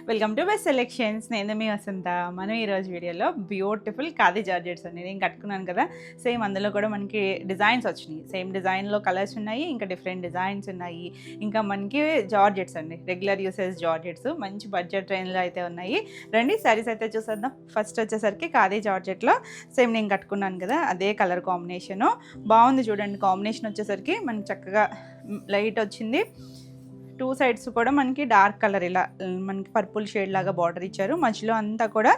Welcome to best selections. నేను మీ వసంత. మనం ఈరోజు వీడియోలో బ్యూటిఫుల్ ఖాదీ జార్జెట్స్ అండి నేను కట్టుకున్నాను కదా, సేమ్ అందులో కూడా మనకి డిజైన్స్ వచ్చినాయి. సేమ్ డిజైన్లో కలర్స్ ఉన్నాయి, ఇంకా డిఫరెంట్ డిజైన్స్ ఉన్నాయి. ఇంకా మనకి జార్జెట్స్ అండి, రెగ్యులర్ యూసేజ్ జార్జెట్స్ మంచి బడ్జెట్ రేంజ్లో అయితే ఉన్నాయి. రండి శారీస్ అయితే చూసేద్దాం. ఫస్ట్ వచ్చేసరికి ఖాదీ జార్జెట్లో సేమ్ నేను కట్టుకున్నాను కదా, అదే కలర్ కాంబినేషను బాగుంది. చూడండి కాంబినేషన్ వచ్చేసరికి మనకి చక్కగా లైట్ వచ్చింది. టూ సైడ్స్ కూడా మనకి డార్క్ కలర్ ఇలా మనకి పర్పుల్ షేడ్ లాగా బార్డర్ ఇచ్చారు. మధ్యలో అంతా కూడా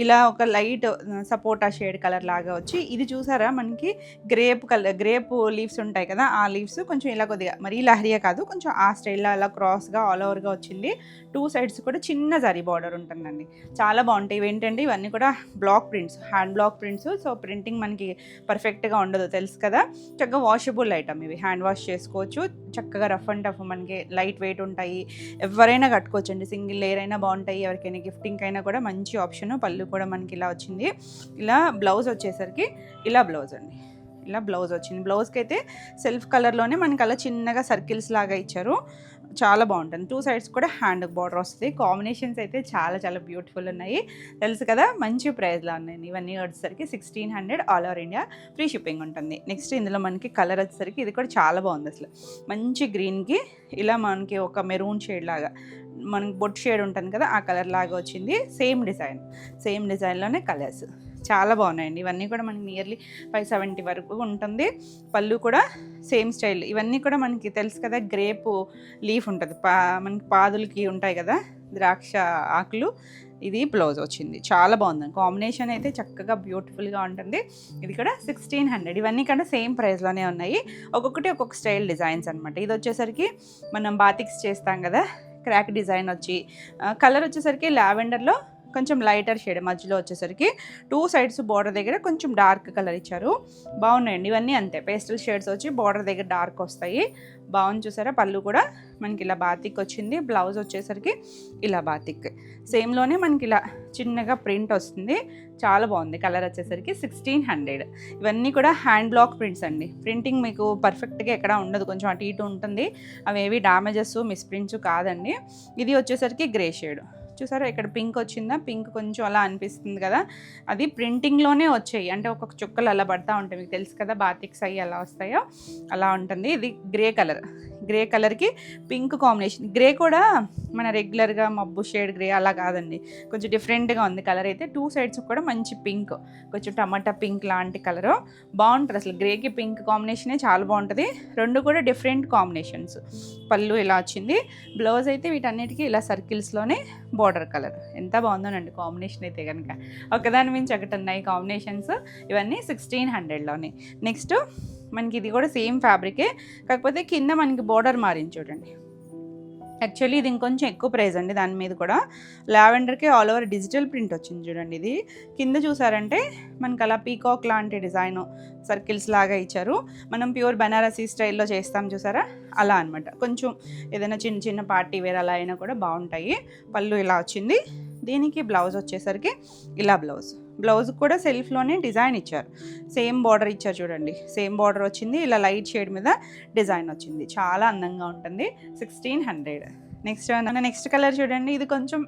ఇలా ఒక లైట్ సపోటా షేడ్ కలర్ లాగా వచ్చి, ఇది చూసారా మనకి గ్రేప్ లీవ్స్ ఉంటాయి కదా, ఆ లీవ్స్ కొంచెం ఇలా కొద్దిగా మరీ లహరియా కాదు, కొంచెం ఆ స్టైల్లో అలా క్రాస్గా ఆల్ ఓవర్గా వచ్చింది. టూ సైడ్స్ కూడా చిన్న జరీ బార్డర్ ఉంటుందండి, చాలా బాగుంటాయి. ఇవేంటండి ఇవన్నీ కూడా block prints, hand block prints. So printing మనకి పర్ఫెక్ట్గా ఉండదు తెలుసు కదా. చక్కగా వాషబుల్ ఐటమ్ ఇవి, హ్యాండ్ వాష్ చేసుకోవచ్చు. చక్కగా రఫ్ అండ్ టఫ్ మనకి లైట్ వెయిట్ ఉంటాయి. ఎవరైనా కట్టుకోవచ్చండి, సింగిల్ లేయర్ అయినా బాగుంటాయి. ఎవరికైనా గిఫ్టింగ్ అయినా కూడా మంచి ఆప్షన్. పళ్ళు కూడా మనకి ఇలా వచ్చింది. ఇలా బ్లౌజ్ వచ్చేసరికి ఇలా బ్లౌజ్ అండి, ఇలా బ్లౌజ్ వచ్చింది. బ్లౌజ్కి అయితే సెల్ఫ్ కలర్లోనే మనకి అలా చిన్నగా సర్కిల్స్ లాగా ఇచ్చారు, చాలా బాగుంటుంది. టూ సైడ్స్ కూడా హ్యాండ్ బార్డర్ వస్తుంది. కాంబినేషన్స్ అయితే చాలా చాలా బ్యూటిఫుల్ ఉన్నాయి, తెలుసు కదా. మంచి ప్రైస్లో ఉన్నాయి ఇవన్నీ. వచ్చేసరికి 1600 all over India free shipping ఉంటుంది. నెక్స్ట్ ఇందులో మనకి కలర్ వచ్చేసరికి ఇది కూడా చాలా బాగుంది. అసలు మంచి గ్రీన్కి ఇలా మనకి ఒక మెరూన్ షేడ్ లాగా, మనకి బొట్ షేడ్ ఉంటుంది కదా, ఆ కలర్ లాగా వచ్చింది. సేమ్ డిజైన్లోనే కలర్స్ చాలా బాగున్నాయండి. ఇవన్నీ కూడా మనకి నియర్లీ 570 వరకు ఉంటుంది. పళ్ళు కూడా సేమ్ స్టైల్. ఇవన్నీ కూడా మనకి తెలుసు కదా, గ్రేప్ లీఫ్ ఉంటుంది, మనకి పాదులకి ఉంటాయి కదా ద్రాక్ష ఆకులు. ఇది బ్లౌజ్ వచ్చింది, చాలా బాగుంది. కాంబినేషన్ అయితే చక్కగా బ్యూటిఫుల్గా ఉంటుంది. ఇది కూడా 1600. ఇవన్నీ కూడా సేమ్ ప్రైస్లోనే ఉన్నాయి. ఒక్కొక్కటి ఒక్కొక్క స్టైల్ డిజైన్స్ అనమాట. ఇది వచ్చేసరికి మనం బాతిక్స్ చేస్తాం కదా, క్రాక్ డిజైన్ వచ్చి కలర్ వచ్చేసరికి లావెండర్లో కొంచెం లైటర్ షేడ్, మధ్యలో వచ్చేసరికి టూ సైడ్స్ బార్డర్ దగ్గర కొంచెం డార్క్ కలర్ ఇచ్చారు. బాగున్నాయండి ఇవన్నీ అంతే, పేస్టల్ షేడ్స్ వచ్చి బార్డర్ దగ్గర డార్క్ వస్తాయి. బాగుంది చూసారా. పళ్ళు కూడా మనకి ఇలా బాతిక్ వచ్చింది. బ్లౌజ్ వచ్చేసరికి ఇలా బాతిక్ సేమ్లోనే మనకి ఇలా చిన్నగా ప్రింట్ వస్తుంది, చాలా బాగుంది. కలర్ వచ్చేసరికి 1600. ఇవన్నీ కూడా హ్యాండ్ బ్లాక్ ప్రింట్స్ అండి. ప్రింటింగ్ మీకు పర్ఫెక్ట్గా ఎక్కడ ఉండదు, కొంచెం అటు ఇటు ఉంటుంది. అవేవి డ్యామేజెస్ మిస్ ప్రింట్స్ కాదండి. ఇది వచ్చేసరికి గ్రే షేడ్ చూసారా, ఇక్కడ పింక్ వచ్చిందా, పింక్ కొంచెం అలా అనిపిస్తుంది కదా, అది ప్రింటింగ్లోనే వచ్చాయి. అంటే ఒక్కొక్క చుక్కలు అలా పడతా ఉంటాయి, మీకు తెలుసు కదా బాతిక్స్ అయ్యి ఎలా వస్తాయో అలా ఉంటుంది. ఇది గ్రే కలర్కి పింక్ కాంబినేషన్. గ్రే కూడా మన రెగ్యులర్గా మబ్బు షేడ్ గ్రే అలా కాదండి, కొంచెం డిఫరెంట్గా ఉంది కలర్ అయితే. టూ సైడ్స్ కూడా మంచి పింక్, కొంచెం టమాటా పింక్ లాంటి కలరు బాగుంటుంది. అసలు గ్రేకి పింక్ కాంబినేషనే చాలా బాగుంటుంది. రెండు కూడా డిఫరెంట్ కాంబినేషన్స్. పళ్ళు ఇలా వచ్చింది. బ్లౌజ్ అయితే వీటన్నిటికీ ఇలా సర్కిల్స్లోనే బార్డర్ కలర్. ఎంత బాగుందోనండి కాంబినేషన్ అయితే కనుక, ఒకదాని మించి ఒకటి ఉన్నాయి కాంబినేషన్స్. ఇవన్నీ 1600లోనే. నెక్స్ట్ మనకి ఇది కూడా సేమ్ ఫ్యాబ్రికే, కాకపోతే కింద మనకి బార్డర్ మారింది చూడండి. యాక్చువల్లీ ఇది ఇంకొంచెం ఎక్కువ ప్రైస్ అండి. దాని మీద కూడా లావెండర్కి ఆల్ ఓవర్ డిజిటల్ ప్రింట్ వచ్చింది చూడండి. ఇది కింద చూసారంటే మనకి అలా పీకాక్ లాంటి డిజైన్ సర్కిల్స్ లాగా ఇచ్చారు. మనం ప్యూర్ బనారసీ స్టైల్లో చేస్తాం చూసారా, అలా అనమాట. కొంచెం ఏదైనా చిన్న చిన్న పార్టీ వేర్ అలా అయినా కూడా బాగుంటాయి. పళ్ళు ఇలా వచ్చింది. దీనికి బ్లౌజ్ వచ్చేసరికి ఇలా బ్లౌజ్ కూడా సెల్ఫ్లోనే డిజైన్ ఇచ్చారు. సేమ్ బార్డర్ ఇచ్చారు చూడండి, సేమ్ బార్డర్ వచ్చింది. ఇలా లైట్ షేడ్ మీద డిజైన్ వచ్చింది, చాలా అందంగా ఉంటుంది. 1600. నెక్స్ట్ కలర్ చూడండి. ఇది కొంచెం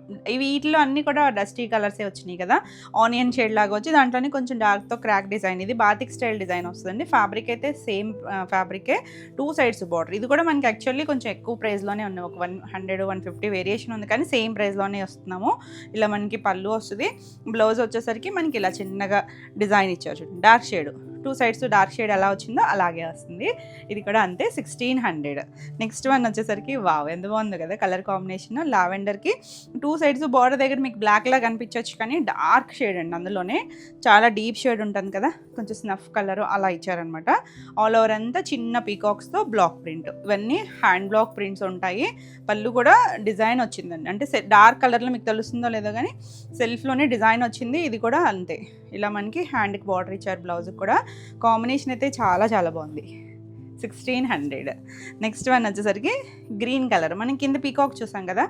వీటిలో అన్నీ కూడా డస్టీ కలర్సే వచ్చినాయి కదా, ఆనియన్ షేడ్ లాగా వచ్చి దాంట్లోనే కొంచెం డార్క్తో క్రాక్ డిజైన్. ఇది బాతిక్ స్టైల్ డిజైన్ వస్తుందండి. ఫ్యాబ్రిక్ అయితే సేమ్ ఫ్యాబ్రికే, టూ సైడ్స్ బార్డర్. ఇది కూడా మనకి యాక్చువల్లీ కొంచెం ఎక్కువ ప్రైస్లోనే ఉన్నాయి, ఒక 100-150 వేరియేషన్ ఉంది, కానీ సేమ్ ప్రైస్లోనే వస్తున్నాము. ఇలా మనకి పళ్ళు వస్తుంది. బ్లౌజ్ వచ్చేసరికి మనకి ఇలా చిన్నగా డిజైన్ ఇచ్చారు చూడండి, dark shade. Two sides dark shade ఎలా వచ్చిందో అలాగే వస్తుంది. ఇది కూడా అంతే 1600. నెక్స్ట్ వన్ వచ్చేసరికి వావ్, ఎంత బాగుంది కదా కలర్ కాంబినేషన్. లావెండర్కి టూ సైడ్స్ బార్డర్ దగ్గర మీకు బ్లాక్ లాగా కనిపించవచ్చు, కానీ డార్క్ షేడ్ అండి. అందులోనే చాలా డీప్ షేడ్ ఉంటుంది కదా, కొంచెం స్నఫ్ కలర్ అలా ఇచ్చారనమాట. ఆల్ ఓవర్ అంతా చిన్న పీకాక్స్తో బ్లాక్ ప్రింట్. ఇవన్నీ హ్యాండ్ బ్లాక్ ప్రింట్స్ ఉంటాయి. పళ్ళు కూడా డిజైన్ వచ్చిందండి, అంటే డార్క్ కలర్లో మీకు తెలుస్తుందో లేదో కానీ సెల్ఫ్లోనే డిజైన్ వచ్చింది. ఇది కూడా అంతే, ఇలా మనకి హ్యాండ్కి బార్డర్ ఇచ్చారు. బ్లౌజ్కి కూడా కాంబినేషన్ అయితే చాలా చాలా బాగుంది. 1600. నెక్స్ట్ వన్ వచ్చేసరికి గ్రీన్ కలర్. మనం కింద పీకాక్ చూసాం కదా,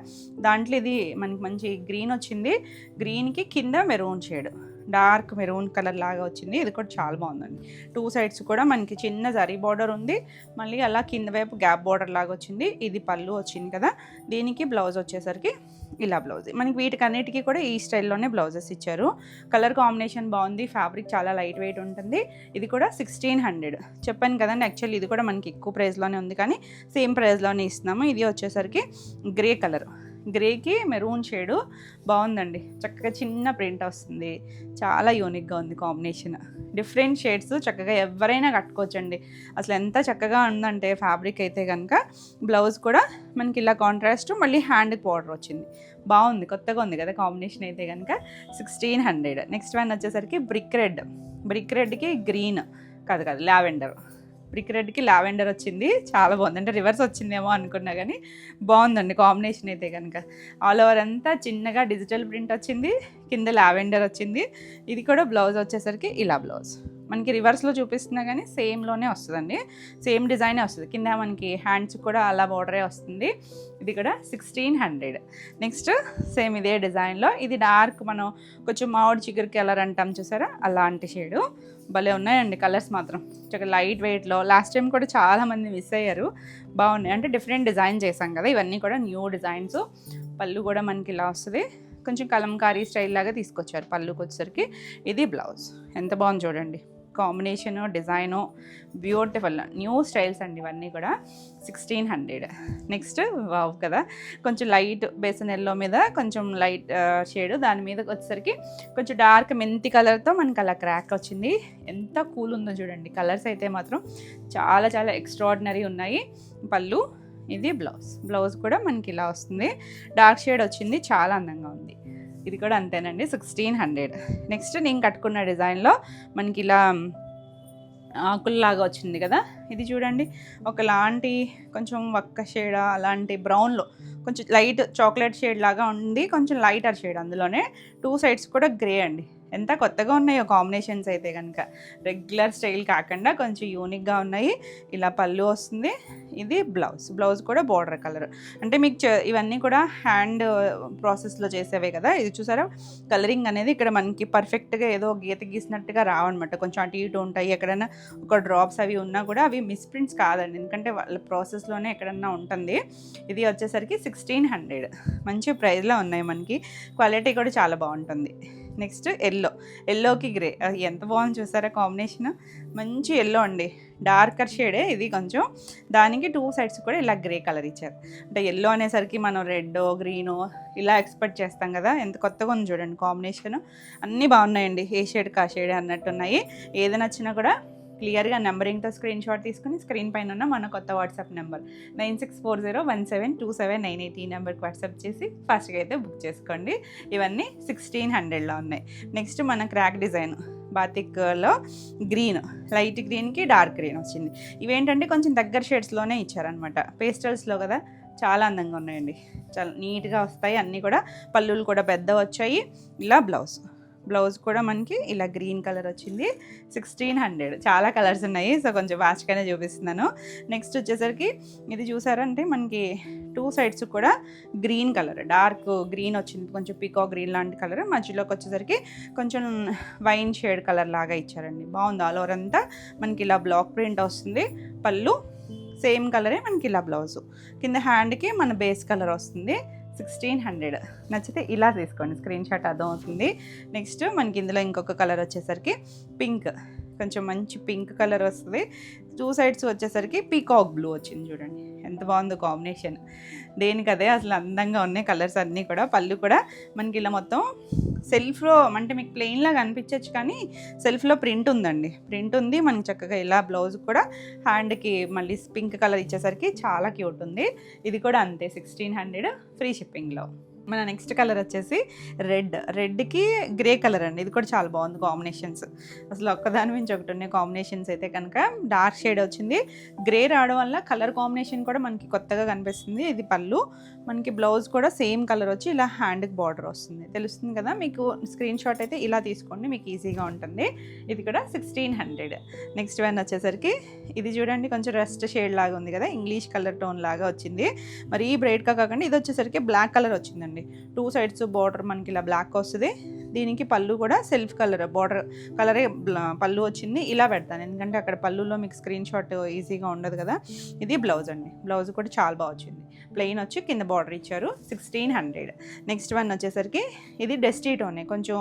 దాంట్లో ఇది మనకి మంచి గ్రీన్ వచ్చింది. గ్రీన్కి కింద maroon shade, dark maroon colour లాగా వచ్చింది. ఇది కూడా చాలా బాగుందండి. 2 సైడ్స్ కూడా మనకి చిన్న జరీ బార్డర్ ఉంది. మళ్ళీ అలా కింద వైపు గ్యాప్ బార్డర్ లాగా వచ్చింది. ఇది పళ్ళు వచ్చింది కదా. దీనికి బ్లౌజ్ వచ్చేసరికి ఇలా బ్లౌజ్. మనకి వీటికన్నిటికీ కూడా ఈ స్టైల్లోనే బ్లౌజెస్ ఇచ్చారు. కలర్ కాంబినేషన్ బాగుంది. ఫ్యాబ్రిక్ చాలా లైట్ వెయిట్ ఉంటుంది. ఇది కూడా 1600 చెప్పాను కదండి. యాక్చువల్లీ ఇది కూడా మనకి ఎక్కువ ప్రైస్లోనే ఉంది, కానీ సేమ్ ప్రైస్లోనే ఇస్తున్నాము. ఇది వచ్చేసరికి గ్రే కలర్, గ్రేకి మెరూన్ షేడు బాగుందండి. చక్కగా చిన్న ప్రింట్ వస్తుంది. చాలా యూనిక్గా ఉంది కాంబినేషన్. డిఫరెంట్ షేడ్స్ చక్కగా ఎవరైనా కట్టుకోవచ్చండి. అసలు ఎంత చక్కగా ఉందంటే ఫ్యాబ్రిక్ అయితే కనుక. బ్లౌజ్ కూడా మనకి ఇలా కాంట్రాస్ట్, మళ్ళీ హ్యాండ్కి బార్డర్ వచ్చింది. బాగుంది, కొత్తగా ఉంది కదా కాంబినేషన్ అయితే కనుక. 1600. నెక్స్ట్ వన్ వచ్చేసరికి బ్రిక్ రెడ్. బ్రిక్ రెడ్కి గ్రీన్ కాదు లావెండర్. బ్రిక్ రెడ్కి లావెండర్ వచ్చింది. చాలా బాగుంది. అంటే రివర్స్ వచ్చిందేమో అనుకున్నా, కానీ బాగుందండి కాంబినేషన్ అయితే కనుక. ఆల్ ఓవర్ అంతా చిన్నగా డిజిటల్ ప్రింట్ వచ్చింది. కింద లావెండర్ వచ్చింది. ఇది కూడా బ్లౌజ్ వచ్చేసరికి ఇలా బ్లౌజ్. మనకి రివర్స్లో చూపిస్తున్నా కానీ సేమ్లోనే వస్తుందండి. సేమ్ డిజైనే వస్తుంది. కింద మనకి హ్యాండ్స్ కూడా అలా బార్డరే వస్తుంది. ఇది కూడా 1600. నెక్స్ట్ సేమ్ ఇదే డిజైన్లో, ఇది డార్క్ మనం కొంచెం మామిడి చిగురు కలర్ అంటాం చూసారా, అలాంటి షేడు. భలే ఉన్నాయండి కలర్స్ మాత్రం. చక్కగా లైట్ వెయిట్లో. లాస్ట్ టైం కూడా చాలామంది మిస్ అయ్యారు. బాగున్నాయి. అంటే డిఫరెంట్ డిజైన్ చేసాం కదా, ఇవన్నీ కూడా న్యూ డిజైన్స్. పళ్ళు కూడా మనకి ఇలా వస్తుంది. కొంచెం కలంకారీ స్టైల్ లాగా తీసుకొచ్చారు పళ్ళుకి వచ్చేసరికి. ఇది బ్లౌజ్. ఎంత బాగుంది చూడండి combination, design, beautiful new styles అండి ఇవన్నీ కూడా. 1600. నెక్స్ట్ వావ్ కదా, కొంచెం లైట్ బేసన్ ఎల్లో మీద కొంచెం లైట్ షేడ్, దాని మీద వచ్చేసరికి కొంచెం డార్క్ మెంతి కలర్తో మనకి అలా క్రాక్ వచ్చింది. ఎంత కూల్ ఉందో చూడండి. కలర్స్ అయితే మాత్రం చాలా చాలా ఎక్స్ట్రాడినరీ ఉన్నాయి. పళ్ళు, ఇది బ్లౌజ్. బ్లౌజ్ కూడా మనకి ఇలా వస్తుంది. డార్క్ షేడ్ వచ్చింది. చాలా అందంగా ఉంది. ఇది కూడా అంతేనండి, 1600. నెక్స్ట్ నేను కట్టుకున్న డిజైన్లో మనకి ఇలా ఆకుల్లాగా వచ్చింది కదా. ఇది చూడండి, ఒకలాంటి కొంచెం వక్క షేడ్, అలాంటి బ్రౌన్లో కొంచెం లైట్ చాక్లెట్ షేడ్ లాగా ఉంది. కొంచెం లైటర్ షేడ్ అందులోనే. 2 సైడ్స్ కూడా గ్రే అండి. ఎంత కొత్తగా ఉన్నాయో కాంబినేషన్స్ అయితే కనుక. రెగ్యులర్ స్టైల్ కాకుండా కొంచెం యూనిక్గా ఉన్నాయి. ఇలా పళ్ళు వస్తుంది. ఇది బ్లౌజ్. బ్లౌజ్ కూడా బార్డర్ కలర్. అంటే మీకు ఇవన్నీ కూడా హ్యాండ్ ప్రాసెస్లో చేసేవే కదా. ఇది చూసారా, కలరింగ్ అనేది ఇక్కడ మనకి పర్ఫెక్ట్గా ఏదో గీత గీసినట్టుగా రావన్నమాట. కొంచెం అటు ఇటు ఉంటాయి. ఎక్కడైనా ఒక డ్రాప్స్ అవి ఉన్నా కూడా అవి మిస్ప్రింట్స్ కాదండి, ఎందుకంటే వాళ్ళ ప్రాసెస్లోనే ఎక్కడన్నా ఉంటుంది. ఇది వచ్చేసరికి 1600. మంచి ప్రైస్లో ఉన్నాయి మనకి. క్వాలిటీ కూడా చాలా బాగుంటుంది. నెక్స్ట్ ఎల్లోకి గ్రే. ఎంత బాగుంది చూసారా కాంబినేషన్. మంచి ఎల్లో అండి. డార్కర్ షేడే ఇది కొంచెం. దానికి 2 సైడ్స్ కూడా ఇలా గ్రే కలర్ ఇచ్చారు. అంటే ఎల్లో అనేసరికి మనం రెడ్, గ్రీను ఇలా ఎక్స్పెక్ట్ చేస్తాం కదా. ఎంత కొత్తగా ఉంది చూడండి కాంబినేషన్. అన్నీ బాగున్నాయండి. ఏ షేడ్కి ఆ షేడే అన్నట్టు ఉన్నాయి. ఏది నచ్చినా కూడా క్లియర్గా నెంబరింగ్తో స్క్రీన్ షాట్ తీసుకుని స్క్రీన్ పైన ఉన్న మన కొత్త వాట్సాప్ నెంబర్ 9640172798 ఈ నెంబర్కి వాట్సాప్ చేసి ఫాస్ట్గా అయితే బుక్ చేసుకోండి. ఇవన్నీ 1600లో ఉన్నాయి. నెక్స్ట్ మన క్రాక్ డిజైన్ బాతిక్లో గ్రీన్, లైట్ గ్రీన్కి డార్క్ గ్రీన్ వచ్చింది. ఇవేంటంటే కొంచెం దగ్గర షేడ్స్లోనే ఇచ్చారనమాట. పేస్టల్స్లో కదా, చాలా అందంగా ఉన్నాయండి. చాలా నీట్గా వస్తాయి అన్నీ కూడా. పళ్ళులు కూడా పెద్ద వచ్చాయి. ఇలా బ్లౌజ్ కూడా మనకి ఇలా గ్రీన్ కలర్ వచ్చింది. 1600. చాలా కలర్స్ ఉన్నాయి, సో కొంచెం ఫాస్ట్గానే చూపిస్తున్నాను. నెక్స్ట్ వచ్చేసరికి ఇది చూసారంటే మనకి 2 సైడ్స్ కూడా గ్రీన్ కలర్, డార్క్ గ్రీన్ వచ్చింది. కొంచెం పికో గ్రీన్ లాంటి కలర్. మధ్యలోకి వచ్చేసరికి కొంచెం వైన్ షేడ్ కలర్ లాగా ఇచ్చారండి. బాగుంది. ఆల్ ఓవర్ అంతా మనకి ఇలా బ్లాక్ ప్రింట్ వస్తుంది. పళ్ళు సేమ్ కలరే మనకి ఇలా బ్లౌజు. కింద హ్యాండ్కి మన బేస్ కలర్ వస్తుంది. 1600. నచ్చితే ఇలా తీసుకోండి, స్క్రీన్ షాట్ అర్థమవుతుంది. నెక్స్ట్ మనకి ఇందులో ఇంకొక కలర్ వచ్చేసరికి పింక్, కొంచెం మంచి పింక్ కలర్ వస్తుంది. 2 సైడ్స్ వచ్చేసరికి పీకాక్ బ్లూ వచ్చింది. చూడండి ఎంత బాగుందో కాంబినేషన్. దేనికదే అసలు అందంగా ఉన్నాయి కలర్స్ అన్నీ కూడా. పళ్ళు కూడా మనకి ఇలా మొత్తం సెల్ఫ్లో, అంటే మీకు ప్లెయిన్లాగా అనిపించవచ్చు కానీ సెల్ఫ్లో ప్రింట్ ఉందండి. ప్రింట్ ఉంది మనకి చక్కగా. ఇలా బ్లౌజ్ కూడా హ్యాండ్కి మళ్ళీ పింక్ కలర్ ఇచ్చేసరికి చాలా క్యూట్ ఉంది. ఇది కూడా అంతే 1600 ఫ్రీ షిప్పింగ్లో. మన నెక్స్ట్ కలర్ వచ్చేసి రెడ్కి గ్రే కలర్ అండి. ఇది కూడా చాలా బాగుంది కాంబినేషన్స్. అసలు ఒక్కదాని నుంచి ఒకటి ఉన్నాయి కాంబినేషన్స్ అయితే కనుక. డార్క్ షేడ్ వచ్చింది. గ్రే రావడం వల్ల కలర్ కాంబినేషన్ కూడా మనకి కొత్తగా కనిపిస్తుంది. ఇది పళ్ళు. మనకి బ్లౌజ్ కూడా సేమ్ కలర్ వచ్చి ఇలా హ్యాండ్కి బార్డర్ వస్తుంది. తెలుస్తుంది కదా మీకు. స్క్రీన్ షాట్ అయితే ఇలా తీసుకోండి, మీకు ఈజీగా ఉంటుంది. ఇది కూడా 1600. నెక్స్ట్ వన్ వచ్చేసరికి ఇది చూడండి, కొంచెం రస్ట్ షేడ్ లాగా ఉంది కదా, ఇంగ్లీష్ కలర్ టోన్ లాగా వచ్చింది. మరి ఈ బ్రైట్గా కాకుండా ఇది వచ్చేసరికి బ్లాక్ కలర్ వచ్చిందండి. చూడండి 2 సైడ్స్ బార్డర్ మనకి ఇలా బ్లాక్ వస్తుంది. దీనికి పళ్ళు కూడా సెల్ఫ్ కలర్ బార్డర్ కలరే పళ్ళు వచ్చింది. ఇలా పెడతాను ఎందుకంటే అక్కడ పళ్ళులో మీకు స్క్రీన్ షాట్ ఈజీగా ఉండదు కదా. ఇది బ్లౌజ్ అండి. బ్లౌజ్ కూడా చాలా బాగా వచ్చింది. ప్లెయిన్ వచ్చి కింద బార్డర్ ఇచ్చారు. 1600. నెక్స్ట్ వన్ వచ్చేసరికి ఇది డస్టీ టోనే, కొంచెం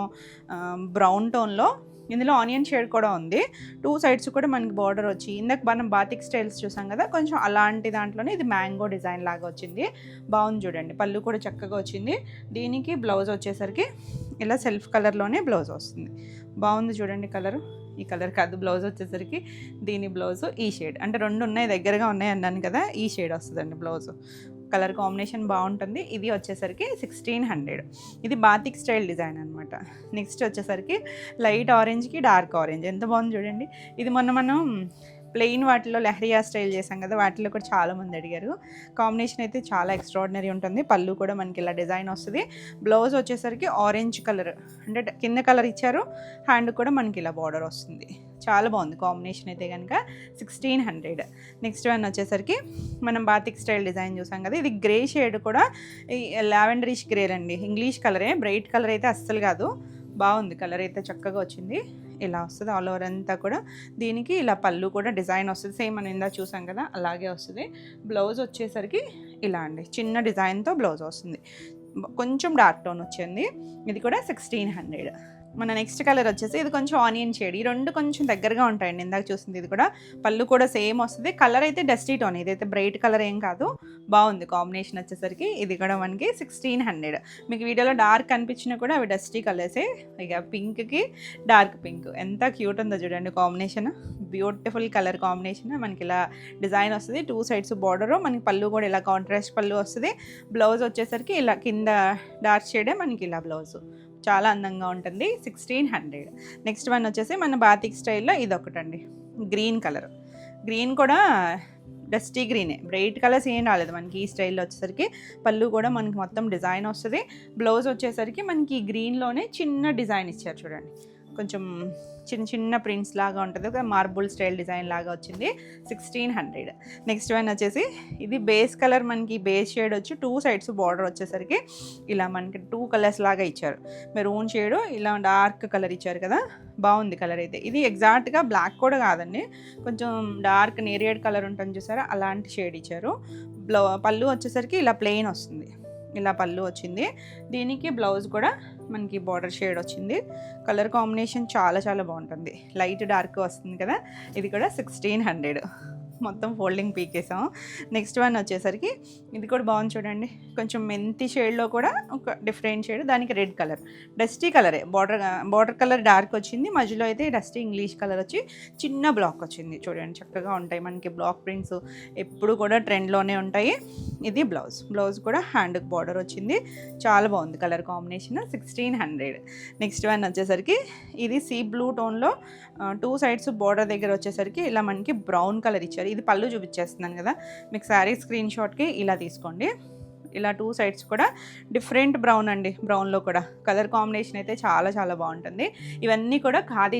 బ్రౌన్ టోన్లో. ఇందులో ఆనియన్ షేడ్ కూడా ఉంది. 2 సైడ్స్ కూడా మనకి బార్డర్ వచ్చి, ఇందాక మనం బాతిక్ స్టైల్స్ చూసాం కదా, కొంచెం అలాంటి దాంట్లోనే ఇది మ్యాంగో డిజైన్ లాగా వచ్చింది. బాగుంది చూడండి. పళ్ళు కూడా చక్కగా వచ్చింది. దీనికి బ్లౌజ్ వచ్చేసరికి ఇలా సెల్ఫ్ కలర్లోనే బ్లౌజ్ వస్తుంది. బాగుంది చూడండి కలరు. ఈ కలర్ కాదు, బ్లౌజ్ వచ్చేసరికి దీని బ్లౌజు ఈ షేడ్, అంటే 2 ఉన్నాయి దగ్గరగా ఉన్నాయి అన్నాను కదా, ఈ షేడ్ వస్తుందండి బ్లౌజు. కలర్ కాంబినేషన్ బాగుంటుంది. ఇది వచ్చేసరికి 1600. ఇది బాతిక్ స్టైల్ డిజైన్ అనమాట. నెక్స్ట్ వచ్చేసరికి లైట్ ఆరెంజ్కి డార్క్ ఆరెంజ్, ఎంత బాగుంది చూడండి. ఇది మొన్న మనం ప్లెయిన్ వాటిలో లెహరియా స్టైల్ చేసాం కదా, వాటిలో కూడా చాలామంది అడిగారు. కాంబినేషన్ అయితే చాలా ఎక్స్ట్రాడినరీ ఉంటుంది. పళ్ళు కూడా మనకి ఇలా డిజైన్ వస్తుంది. బ్లౌజ్ వచ్చేసరికి ఆరెంజ్ కలర్, అంటే కింద కలర్ ఇచ్చారు. హ్యాండ్ కూడా మనకి ఇలా బార్డర్ వస్తుంది. చాలా బాగుంది కాంబినేషన్ అయితే కనుక. 1600. నెక్స్ట్ వన్ వచ్చేసరికి మనం బాతిక్ స్టైల్ డిజైన్ చూసాం కదా, ఇది గ్రే షేడ్ కూడా లావెండరిష్ గ్రే అండి. ఇంగ్లీష్ కలరే, బ్రైట్ కలర్ అయితే అస్సలు కాదు. బాగుంది కలర్ అయితే చక్కగా వచ్చింది. ఇలా వస్తుంది ఆల్ ఓవర్ అంతా కూడా. దీనికి ఇలా పళ్ళు కూడా డిజైన్ వస్తుంది. సేమ్ మనం ఇందా చూసాం కదా అలాగే వస్తుంది. బ్లౌజ్ వచ్చేసరికి ఇలా అండి, చిన్న డిజైన్తో బ్లౌజ్ వస్తుంది. కొంచెం డార్క్ టోన్ వచ్చింది. ఇది కూడా 1600. మన నెక్స్ట్ కలర్ వచ్చేసి ఇది కొంచెం ఆనియన్ షేడ్. ఈ 2 కొంచెం దగ్గరగా ఉంటాయండి. ఇందాక చూసింది ఇది కూడా. పళ్ళు కూడా సేమ్ వస్తుంది. కలర్ అయితే డస్టీ టోన్, ఇదైతే బ్రైట్ కలర్ ఏం కాదు. బాగుంది కాంబినేషన్ వచ్చేసరికి. ఇది కూడా మనకి 1600. మీకు వీడియోలో డార్క్ అనిపించినా కూడా అవి డస్టీ కలర్సే. ఇక పింక్కి డార్క్ పింక్ ఎంత క్యూట్ ఉందో చూడండి కాంబినేషన్. Beautiful colour combination. మనకి ఇలా డిజైన్ వస్తుంది. 2 సైడ్స్ బార్డరు, మనకి పళ్ళు కూడా ఇలా కాంట్రాస్ట్ పళ్ళు వస్తుంది. బ్లౌజ్ వచ్చేసరికి ఇలా కింద డార్క్ షేడే మనకి ఇలా బ్లౌజ్. చాలా అందంగా ఉంటుంది. 1600. నెక్స్ట్ వన్ వచ్చేసి మన బాతిక్ స్టైల్లో ఇది ఒకటండి, గ్రీన్ కలర్. గ్రీన్ కూడా డస్టీ గ్రీనే, బ్రైట్ కలర్స్ ఏం రాలేదు మనకి ఈ స్టైల్లో వచ్చేసరికి. పళ్ళు కూడా మనకి మొత్తం డిజైన్ వస్తుంది. బ్లౌజ్ వచ్చేసరికి మనకి గ్రీన్లోనే చిన్న డిజైన్ ఇచ్చారు చూడండి, కొంచెం చిన్న చిన్న ప్రింట్స్ లాగా ఉంటుంది. ఒక మార్బుల్ స్టైల్ డిజైన్ లాగా వచ్చింది. 1600. నెక్స్ట్ వన్ వచ్చేసి ఇది బేస్ కలర్, మనకి బేస్ షేడ్ వచ్చి 2 సైడ్స్ బార్డర్ వచ్చేసరికి ఇలా మనకి 2 కలర్స్ లాగా ఇచ్చారు. మెరూన్ షేడ్, ఇలా డార్క్ కలర్ ఇచ్చారు కదా. బాగుంది కలర్ అయితే. ఇది ఎగ్జాక్ట్గా బ్లాక్ కూడా కాదండి, కొంచెం డార్క్ నేరియడ్ కలర్ ఉంటుంది చూసారా, అలాంటి షేడ్ ఇచ్చారు. పళ్ళు వచ్చేసరికి ఇలా ప్లెయిన్ వస్తుంది. ఇలా పళ్ళు వచ్చింది. దీనికి బ్లౌజ్ కూడా మనకి బార్డర్ షేడ్ వచ్చింది. కలర్ కాంబినేషన్ చాలా చాలా బాగుంటుంది. లైట్ డార్క్ వస్తుంది కదా. ఇది కూడా 1600. మొత్తం ఫోల్డింగ్ పీకేసాం. నెక్స్ట్ వన్ వచ్చేసరికి ఇది కూడా బాగుంది చూడండి, కొంచెం మెంతి షేడ్లో కూడా ఒక డిఫరెంట్ షేడ్. దానికి రెడ్ కలర్, డస్టీ కలరే. బార్డర్ కలర్ డార్క్ వచ్చింది, మధ్యలో అయితే డస్టీ ఇంగ్లీష్ కలర్ వచ్చి చిన్న బ్లాక్ వచ్చింది. చూడండి చక్కగా ఉంటాయి మనకి బ్లాక్ ప్రింట్స్, ఎప్పుడు కూడా ట్రెండ్లోనే ఉంటాయి. ఇది బ్లౌజ్ కూడా హ్యాండ్కి బార్డర్ వచ్చింది. చాలా బాగుంది కలర్ కాంబినేషన్. 1600. నెక్స్ట్ వన్ వచ్చేసరికి ఇది సీ బ్లూ టోన్లో 2 సైడ్స్ బార్డర్ దగ్గర వచ్చేసరికి ఇలా మనకి బ్రౌన్ కలర్ ఇచ్చారు. ఇది పళ్ళు చూపించేస్తున్నాను కదా, మీకు శారీ స్క్రీన్ షాట్కి ఇలా తీసుకోండి. ఇలా 2 సైడ్స్ కూడా డిఫరెంట్ బ్రౌన్ అండి. బ్రౌన్లో కూడా కలర్ కాంబినేషన్ అయితే చాలా చాలా బాగుంటుంది. ఇవన్నీ కూడా ఖాదీ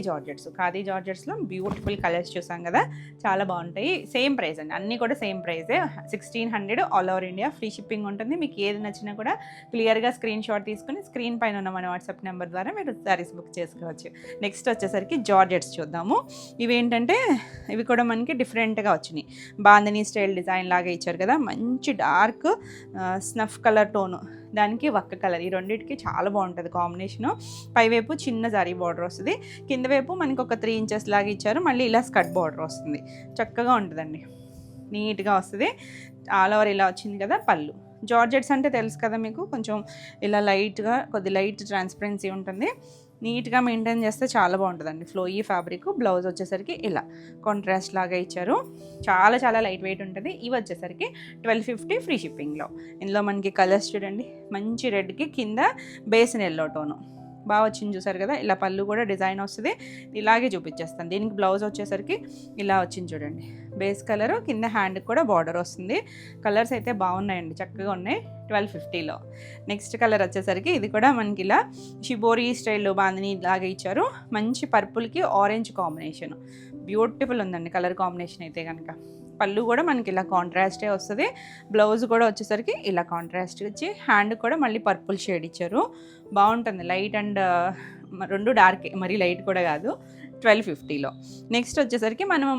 జార్జెట్స్లో బ్యూటిఫుల్ కలర్స్ చూసాం కదా, చాలా బాగుంటాయి. సేమ్ ప్రైస్ అండి, అన్నీ కూడా సేమ్ ప్రైజే. 1600 all over India. Free shipping ఉంటుంది. మీకు ఏది నచ్చినా కూడా క్లియర్గా స్క్రీన్ షాట్ తీసుకుని స్క్రీన్ పైన ఉన్న మన వాట్సాప్ నెంబర్ ద్వారా మీరు సారీస్ బుక్ చేసుకోవచ్చు. నెక్స్ట్ వచ్చేసరికి జార్జెట్స్ చూద్దాము. ఇవేంటంటే ఇవి కూడా మనకి డిఫరెంట్గా వచ్చినాయి. బాందినీ స్టైల్ డిజైన్ లాగా ఇచ్చారు కదా, మంచి డార్క్ స్నఫ్ కలర్ టోను, దానికి వక్క కలర్. ఈ రెండింటికి చాలా బాగుంటుంది కాంబినేషను. పైవైపు చిన్న జరీ బార్డర్ వస్తుంది, కింద వైపు మనకి ఒక 3 ఇంచెస్ లాగా ఇచ్చారు. మళ్ళీ ఇలా స్కర్ట్ బార్డర్ వస్తుంది. చక్కగా ఉంటుందండి, నీట్గా వస్తుంది. ఆల్ ఓవర్ ఇలా వచ్చింది కదా పళ్ళు. జార్జెట్స్ అంటే తెలుసు కదా మీకు, కొంచెం ఇలా లైట్గా కొద్ది లైట్ ట్రాన్స్పరెన్సీ ఉంటుంది. నీట్గా మెయింటైన్ చేస్తే చాలా బాగుంటుందండి. Flowy fabric. బ్లౌజ్ వచ్చేసరికి ఇలా కాంట్రాస్ట్ లాగా ఇచ్చారు. చాలా చాలా లైట్ వెయిట్ ఉంటుంది. ఇవి వచ్చేసరికి 1250 ఫ్రీ షిప్పింగ్లో. ఇందులో మనకి కలర్స్ చూడండి, మంచి రెడ్కి కింద బేసిన్ ఎల్లో టోను బాగా వచ్చింది చూసారు కదా. ఇలా పళ్ళు కూడా డిజైన్ వస్తుంది. ఇలాగే చూపించేస్తాను. దీనికి బ్లౌజ్ వచ్చేసరికి ఇలా వచ్చింది చూడండి, బేస్ కలరు, కింద హ్యాండ్కి కూడా బార్డర్ వస్తుంది. కలర్స్ అయితే బాగున్నాయండి, చక్కగా ఉన్నాయి. 1250లో. నెక్స్ట్ కలర్ వచ్చేసరికి ఇది కూడా మనకి ఇలా షిబోరీ స్టైల్లో బాందిని లాగా ఇచ్చారు. మంచి పర్పుల్కి ఆరెంజ్ కాంబినేషన్, బ్యూటిఫుల్ ఉందండి కలర్ కాంబినేషన్ అయితే కనుక. పళ్ళు కూడా మనకి ఇలా కాంట్రాస్టే వస్తుంది. బ్లౌజ్ కూడా వచ్చేసరికి ఇలా కాంట్రాస్ట్ ఇచ్చి హ్యాండ్ కూడా మళ్ళీ పర్పుల్ షేడ్ ఇచ్చారు. బాగుంటుంది. లైట్ అండ్ రెండు డార్క్, మరీ లైట్ కూడా కాదు. 1250లో. నెక్స్ట్ వచ్చేసరికి మనం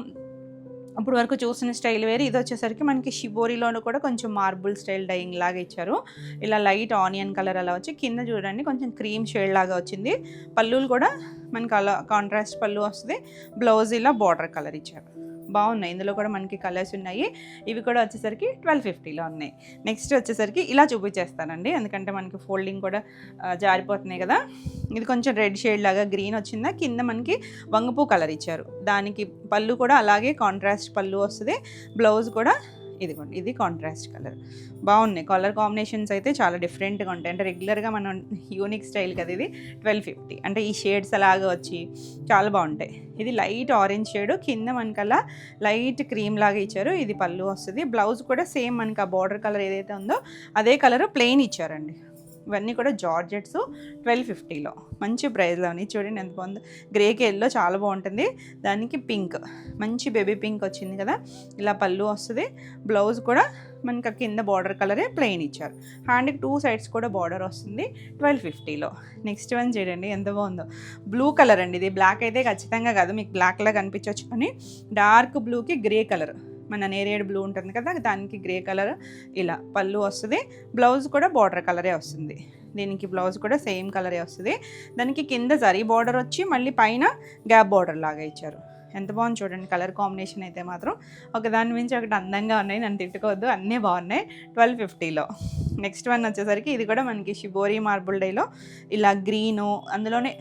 అప్పుడు వరకు చూసిన స్టైల్ వేరు. ఇది వచ్చేసరికి మనకి షిబోరిలోనూ కూడా కొంచెం మార్బుల్ స్టైల్ డైయింగ్ లాగా ఇచ్చారు. ఇలా లైట్ ఆనియన్ కలర్ అలా వచ్చి కింద చూడండి కొంచెం క్రీమ్ షేడ్ లాగా వచ్చింది. పళ్ళులు కూడా మనకి అలా కాంట్రాస్ట్ పళ్ళు వస్తుంది. బ్లౌజ్ ఇలా బార్డర్ కలర్ ఇచ్చారు. బాగున్నాయి. ఇందులో కూడా మనకి కలర్స్ ఉన్నాయి. ఇవి కూడా వచ్చేసరికి 1250లో ఉన్నాయి. నెక్స్ట్ వచ్చేసరికి ఇలా చూపించేస్తానండి, ఎందుకంటే మనకి ఫోల్డింగ్ కూడా జారిపోతున్నాయి కదా. ఇది కొంచెం రెడ్ షేడ్ లాగా గ్రీన్ వచ్చిందా, కింద మనకి వంగపూ కలర్ ఇచ్చారు. దానికి పళ్ళు కూడా అలాగే కాంట్రాస్ట్ పళ్ళు వస్తుంది. బ్లౌజ్ కూడా ఇదిగోండి, ఇది కాంట్రాస్ట్ కలర్. బాగున్నాయి. కలర్ కాంబినేషన్స్ అయితే చాలా డిఫరెంట్గా ఉంటాయి. అంటే రెగ్యులర్గా మనం యూనిక్ స్టైల్ కదా ఇది. 1250 అంటే ఈ షేడ్స్ అలాగా వచ్చి చాలా బాగుంటాయి. ఇది లైట్ ఆరెంజ్ షేడ్, కింద మనకల్లా లైట్ క్రీమ్ లాగా ఇచ్చారు. ఇది పళ్ళు వస్తుంది. బ్లౌజ్ కూడా సేమ్ మనకి ఆ బార్డర్ కలర్ ఏదైతే ఉందో అదే కలర్ ప్లెయిన్ ఇచ్చారండి. ఇవన్నీ కూడా జార్జెట్స్ 1250లో మంచి ప్రైస్లో ఉన్నాయి. చూడండి ఎంత బాగుందో. గ్రేకి ఎల్లో చాలా బాగుంటుంది. దానికి పింక్, మంచి బేబీ పింక్ వచ్చింది కదా. ఇలా పళ్ళు వస్తుంది. బ్లౌజ్ కూడా మనకి కింద బార్డర్ కలరే ప్లెయిన్ ఇచ్చారు. హ్యాండ్కి 2 సైడ్స్ కూడా బార్డర్ వస్తుంది 1250లో. నెక్స్ట్ వన్ చూడండి ఎంత బాగుందో. బ్లూ కలర్ అండి. ఇది బ్లాక్ అయితే ఖచ్చితంగా కాదు, మీకు బ్లాక్లా కనిపించవచ్చు, కానీ డార్క్ బ్లూకి గ్రే కలర్, మన నేరేడ్ బ్లూ ఉంటుంది కదా దానికి గ్రే కలర్. ఇలా పళ్ళు వస్తుంది. బ్లౌజ్ కూడా బార్డర్ కలరే వస్తుంది. దీనికి బ్లౌజ్ కూడా సేమ్ కలరే వస్తుంది. దానికి కింద జరీ బార్డర్ వచ్చి మళ్ళీ పైన గ్యాప్ బార్డర్ లాగా ఇచ్చారు. ఎంత బాగుంది చూడండి. కలర్ కాంబినేషన్ అయితే మాత్రం ఒకదాని మించి ఒకటి అందంగా ఉన్నాయి. నన్ను తిట్టుకోవద్దు, అన్నీ బాగున్నాయి. 1250లో. నెక్స్ట్ వన్ వచ్చేసరికి ఇది కూడా మనకి షిబోరి మార్బుల్ డైలో ఇలా గ్రీను, అందులోనే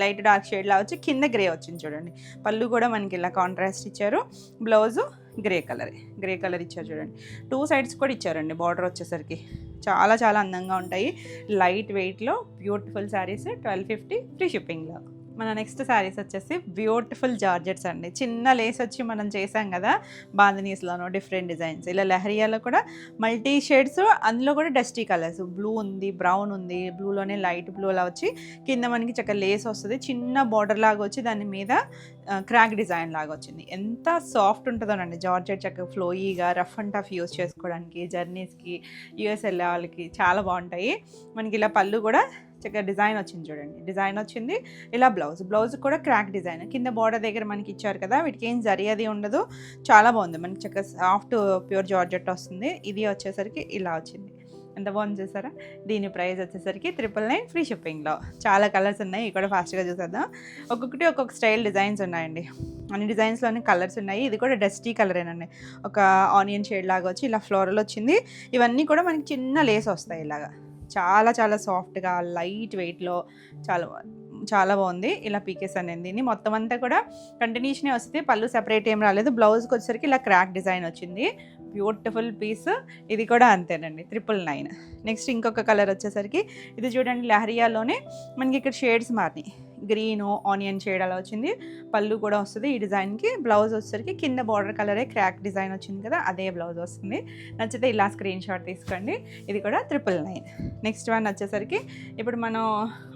లైట్ డార్క్ షేడ్లా వచ్చి కింద గ్రే వచ్చింది చూడండి. పళ్ళు కూడా మనకి ఇలా కాంట్రాస్ట్ ఇచ్చారు. బ్లౌజు గ్రే కలర్ ఇచ్చారు చూడండి. 2 సైడ్స్ కూడా ఇచ్చారండి బార్డర్ వచ్చేసరికి. చాలా చాలా అందంగా ఉంటాయి. లైట్ వెయిట్లో బ్యూటిఫుల్ శారీస్ 1250 ఫ్రీ షిప్పింగ్లో. మన నెక్స్ట్ శారీస్ వచ్చేసి బ్యూటిఫుల్ జార్జెట్స్ అండి. చిన్న లేస్ వచ్చి మనం చేసాం కదా బాందినీస్లోనో డిఫరెంట్ డిజైన్స్. ఇలా లెహరియాలో కూడా మల్టీ షేడ్స్, అందులో కూడా డస్టీ కలర్స్. బ్లూ ఉంది, బ్రౌన్ ఉంది, బ్లూలోనే లైట్ బ్లూ అలా వచ్చి కింద మనకి చక్కగా లేస్ వస్తుంది. చిన్న బార్డర్ లాగా వచ్చి దాని మీద క్రాక్ డిజైన్ లాగా వచ్చింది. ఎంత సాఫ్ట్ ఉంటుందోనండి జార్జెట్. చక్కగా ఫ్లోయీగా రఫ్ అండ్ టఫ్ యూస్ చేసుకోవడానికి, జర్నీస్కి, యూఎస్ వెళ్ళే వాళ్ళకి చాలా బాగుంటాయి. మనకి ఇలా పళ్ళు కూడా చక్కగా డిజైన్ వచ్చింది చూడండి. డిజైన్ వచ్చింది. ఇలా బ్లౌజ్ కూడా క్రాక్ డిజైన్. కింద బార్డర్ దగ్గర మనకి ఇచ్చారు కదా, వీటికి ఏం జరీ అది ఉండదు. చాలా బాగుంది. మనకి చక్కగా సాఫ్ట్ ప్యూర్ జార్జెట్ వస్తుంది. ఇది వచ్చేసరికి ఇలా వచ్చింది. ఎంత బాగుంది చూసారా. దీని ప్రైస్ వచ్చేసరికి 999 ఫ్రీ షిప్పింగ్లో. చాలా కలర్స్ ఉన్నాయి. ఇవి కూడా ఫాస్ట్గా చూసేద్దాం. ఒక్కొక్కటి ఒక్కొక్క స్టైల్ డిజైన్స్ ఉన్నాయండి. అన్ని డిజైన్స్లోనే కలర్స్ ఉన్నాయి. ఇది కూడా డస్టీ కలరేనండి. ఒక ఆనియన్ షేడ్ లాగా వచ్చి ఇలా ఫ్లోరల్ వచ్చింది. ఇవన్నీ కూడా మనకి చిన్న లేస్ వస్తాయి ఇలాగా. చాలా చాలా సాఫ్ట్గా లైట్ వెయిట్లో చాలా బాగుంది. ఇలా పీకేస్ అనేది దీన్ని మొత్తం అంతా కూడా కంటిన్యూషనే వస్తుంది. పళ్ళు సెపరేట్ ఏం రాలేదు. బ్లౌజ్కి వచ్చేసరికి ఇలా క్రాక్ డిజైన్ వచ్చింది. Beautiful piece. ఇది కూడా అంతేనండి 999. నెక్స్ట్ ఇంకొక కలర్ వచ్చేసరికి ఇది చూడండి లెహరియాలోనే మనకి ఇక్కడ షేడ్స్ మారినాయి. గ్రీను ఆనియన్ షేడ్ అలా వచ్చింది. పళ్ళు కూడా వస్తుంది ఈ డిజైన్కి. బ్లౌజ్ వచ్చేసరికి కింద బార్డర్ కలరే క్రాక్ డిజైన్ వచ్చింది కదా, అదే బ్లౌజ్ వస్తుంది. నచ్చితే ఇలా స్క్రీన్ షాట్ తీసుకోండి. ఇది కూడా 999. నెక్స్ట్ వన్ వచ్చేసరికి ఇప్పుడు మనం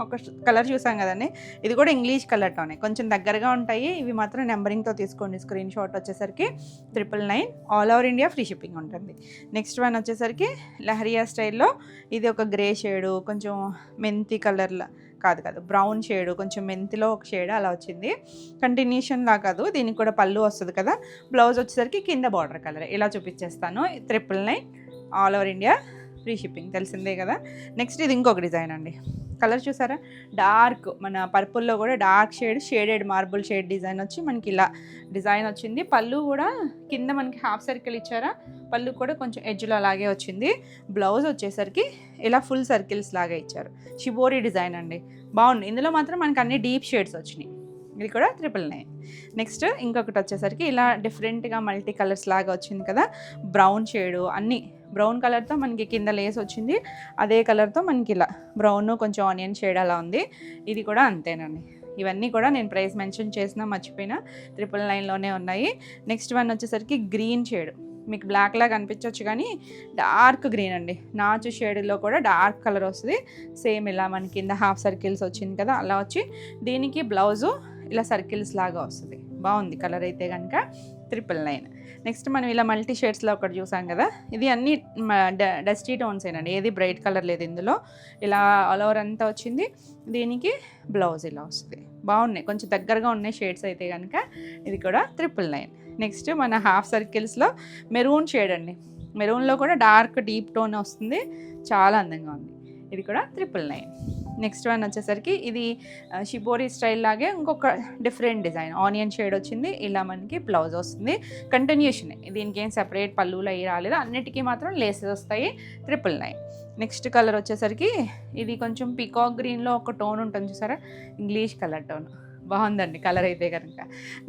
ఒక కలర్ చూసాం కదండి, ఇది కూడా ఇంగ్లీష్ కలర్తోనే కొంచెం దగ్గరగా ఉంటాయి. ఇవి మాత్రం నెంబరింగ్తో తీసుకోండి. స్క్రీన్ షాట్ వచ్చేసరికి 999. All over India free shipping ఉంటుంది. నెక్స్ట్ వన్ వచ్చేసరికి లెహరియా స్టైల్లో ఇది ఒక గ్రే షేడు, కొంచెం మెంతి కలర్లా కాదు బ్రౌన్ షేడు, కొంచెం మెంతిలో ఒక షేడ్ అలా వచ్చింది. కంటిన్యూషన్ లా కాదు. దీనికి కూడా పళ్ళు వస్తుంది కదా. బ్లౌజ్ వచ్చేసరికి కింద బార్డర్ కలర్. ఇలా చూపించేస్తాను. 999 all over India free shipping, తెలిసిందే కదా. నెక్స్ట్ ఇది ఇంకొక డిజైన్ అండి. కలర్ చూసారా, డార్క్ మన పర్పుల్లో కూడా dark shaded marble shade design వచ్చి మనకి ఇలా డిజైన్ వచ్చింది. పళ్ళు కూడా కింద మనకి హాఫ్ సర్కిల్ ఇచ్చారా, పళ్ళు కూడా కొంచెం ఎడ్జ్లో అలాగే వచ్చింది. బ్లౌజ్ వచ్చేసరికి ఇలా ఫుల్ సర్కిల్స్ లాగా ఇచ్చారు. షిబోరి డిజైన్ అండి, బాగుంది. ఇందులో మాత్రం మనకి అన్ని డీప్ షేడ్స్ వచ్చినాయి. ఇది కూడా 999. నెక్స్ట్ ఇంకొకటి వచ్చేసరికి ఇలా డిఫరెంట్గా మల్టీ కలర్స్ లాగా వచ్చింది కదా, బ్రౌన్ షేడు, అన్నీ బ్రౌన్ కలర్తో మనకి కింద లేస్ వచ్చింది. అదే కలర్తో మనకి ఇలా బ్రౌన్ కొంచెం ఆనియన్ షేడ్ అలా ఉంది. ఇది కూడా అంతేనండి. ఇవన్నీ కూడా నేను ప్రైస్ మెన్షన్ చేసినా మర్చిపోయినా 999లోనే ఉన్నాయి. నెక్స్ట్ వన్ వచ్చేసరికి గ్రీన్ షేడ్, మీకు బ్లాక్ లాగా అనిపించవచ్చు కానీ డార్క్ గ్రీన్ అండి. నాచు షేడ్లో కూడా డార్క్ కలర్ వస్తుంది. సేమ్ ఇలా మనకి కింద హాఫ్ సర్కిల్స్ వచ్చింది కదా అలా వచ్చి, దీనికి బ్లౌజు ఇలా సర్కిల్స్ లాగా వస్తుంది. బాగుంది కలర్ అయితే కనుక. 999. నెక్స్ట్ మనం ఇలా మల్టీ షేడ్స్లో ఒకటి చూసాం కదా, ఇది అన్ని డస్టీ టోన్స్ ఏనండి, ఏది బ్రైట్ కలర్ లేదు ఇందులో. ఇలా ఆల్ ఓవర్ అంతా వచ్చింది. దీనికి బ్లౌజ్ ఇలా వస్తుంది. బాగున్నాయి, కొంచెం దగ్గరగా ఉన్నాయి షేడ్స్ అయితే కనుక. ఇది కూడా 999. నెక్స్ట్ మన హాఫ్ సర్కిల్స్లో మెరూన్ షేడ్ అండి, మెరూన్లో కూడా డార్క్ డీప్ టోన్ వస్తుంది, చాలా అందంగా ఉంది. ఇది కూడా 999. నెక్స్ట్ వన్ వచ్చేసరికి ఇది షిబోరి స్టైల్ లాగే ఇంకొక డిఫరెంట్ డిజైన్, ఆనియన్ షేడ్ వచ్చింది. ఇలా మనకి బ్లౌజ్ వస్తుంది, కంటిన్యూషన్. దీనికి ఏం సెపరేట్ పళ్ళులు అయ్యి రాలేదు, అన్నిటికీ మాత్రం లేసెస్ వస్తాయి. 999. నెక్స్ట్ కలర్ వచ్చేసరికి ఇది కొంచెం పికాక్ గ్రీన్లో ఒక టోన్ ఉంటుంది చూసారా, ఇంగ్లీష్ కలర్ టోన్, బాగుందండి కలర్ అయితే కనుక.